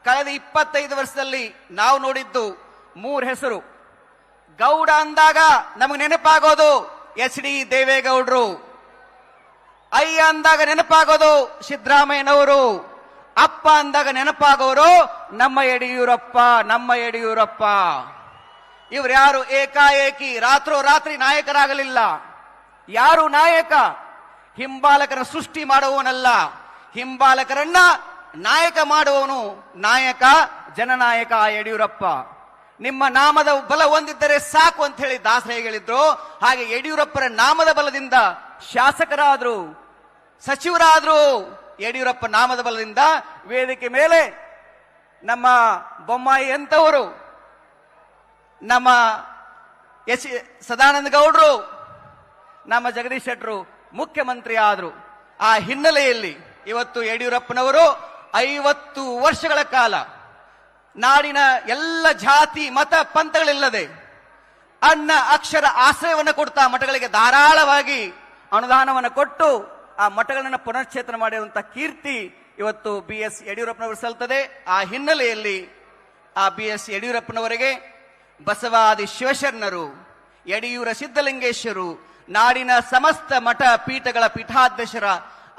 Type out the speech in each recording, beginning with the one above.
ಕಳೆದ 25 ವರ್ಷದಲ್ಲಿ ನಾವು ನೋಡಿದ್ದು 3 ಹೆಸರು. ಗೌಡ ಅಂದಾಗ ನಮಗೆ ನೆನಪಾಗೋದು ಎಚ್.ಡಿ. ದೇವೇಗೌಡರು. ಅಯ್ಯ ಅಂದಾಗ ನೆನಪಾಗೋದು ಸಿದ್ದರಾಮಯ್ಯನವರು. ಅಪ್ಪ ಅಂದಾಗ ನೆನಪಾಗೋರು ನಮ್ಮ ಯಡಿಯೂರಪ್ಪ. ಇವ್ರು ಯಾರು ಏಕಾಏಕಿ ರಾತ್ರೋರಾತ್ರಿ ನಾಯಕರಾಗಲಿಲ್ಲ. ಯಾರು ನಾಯಕ? ಹಿಂಬಾಲಕರ ಸೃಷ್ಟಿ ಮಾಡುವವನಲ್ಲ, ಹಿಂಬಾಲಕರನ್ನ ನಾಯಕ ಮಾಡುವವನು ನಾಯಕ, ಜನನಾಯಕ ಯಡಿಯೂರಪ್ಪ. ನಿಮ್ಮ ನಾಮದ ಬಲ ಹೊಂದಿದ್ದರೆ ಸಾಕು ಅಂತ ಹೇಳಿ ದಾಸರೇ ಹೇಳಿದ್ರು. ಹಾಗೆ ಯಡಿಯೂರಪ್ಪರ ನಾಮದ ಬಲದಿಂದ ಶಾಸಕರಾದ್ರು, ಸಚಿವರಾದ್ರು. ಯಡಿಯೂರಪ್ಪ ನಾಮದ ಬಲದಿಂದ ವೇದಿಕೆ ಮೇಲೆ ನಮ್ಮ ಬೊಮ್ಮಾಯಿ ಅಂತವರು, ನಮ್ಮ ಸದಾನಂದ ಗೌಡರು, ನಮ್ಮ ಜಗದೀಶ್ ಶೆಟ್ಟರು ಮುಖ್ಯಮಂತ್ರಿ ಆದ್ರು. ಆ ಹಿನ್ನೆಲೆಯಲ್ಲಿ ಇವತ್ತು ಯಡಿಯೂರಪ್ಪನವರು 50 ವರ್ಷಗಳ ಕಾಲ ನಾಡಿನ ಎಲ್ಲ ಜಾತಿ ಮತ ಪಂಥಗಳಿಲ್ಲದೆ ಅನ್ನ ಅಕ್ಷರ ಆಶ್ರಯವನ್ನು ಕೊಡ್ತಾ ಮಠಗಳಿಗೆ ಧಾರಾಳವಾಗಿ ಅನುದಾನವನ್ನು ಕೊಟ್ಟು ಆ ಮಠಗಳನ್ನು ಪುನಶ್ಚೇತನ ಮಾಡಿರುವಂತಹ ಕೀರ್ತಿ ಇವತ್ತು ಬಿ.ಎಸ್. ಯಡಿಯೂರಪ್ಪನವರು ಸಲ್ತದೆ. ಆ ಹಿನ್ನೆಲೆಯಲ್ಲಿ ಆ ಬಿ.ಎಸ್. ಯಡಿಯೂರಪ್ಪನವರಿಗೆ ಬಸವಾದಿ ಶಿವಶರಣರು, ಯಡಿಯೂರ ಸಿದ್ದಲಿಂಗೇಶ್ವರು, ನಾಡಿನ ಸಮಸ್ತ ಮಠ ಪೀಠಗಳ ಪೀಠಾಧ್ಯಕ್ಷರ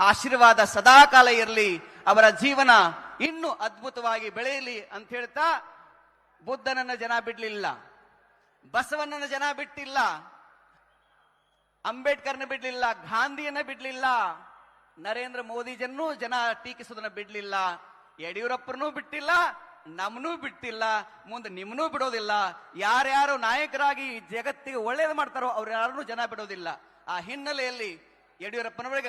ಆಶೀರ್ವಾದ ಸದಾಕಾಲ ಇರಲಿ. ಅವರ ಜೀವನ ಇನ್ನೂ ಅದ್ಭುತವಾಗಿ ಬೆಳೆಯಲಿ ಅಂತ ಹೇಳ್ತಾ, ಬುದ್ಧನನ್ನ ಜನ ಬಿಡ್ಲಿಲ್ಲ, ಬಸವಣ್ಣನ ಜನ ಬಿಟ್ಟಿಲ್ಲ, ಅಂಬೇಡ್ಕರ್ನ ಬಿಡ್ಲಿಲ್ಲ, ಗಾಂಧಿಯನ್ನ ಬಿಡ್ಲಿಲ್ಲ, ನರೇಂದ್ರ ಮೋದಿಜನ್ನೂ ಜನ ಟೀಕಿಸೋದನ್ನ ಬಿಡ್ಲಿಲ್ಲ, ಯಡಿಯೂರಪ್ಪನೂ ಬಿಟ್ಟಿಲ್ಲ, ನಮ್ಮನ್ನೂ ಬಿಟ್ಟಿಲ್ಲ, ಮುಂದೆ ನಿಮ್ಮನ್ನೂ ಬಿಡೋದಿಲ್ಲ. ಯಾರ್ಯಾರು ನಾಯಕರಾಗಿ ಜಗತ್ತಿಗೆ ಒಳ್ಳೇದು ಮಾಡ್ತಾರೋ ಅವ್ರು ಯಾರನ್ನೂ ಜನ ಬಿಡೋದಿಲ್ಲ. ಆ ಹಿನ್ನೆಲೆಯಲ್ಲಿ ಯಡಿಯೂರಪ್ಪನವರಿಗೆ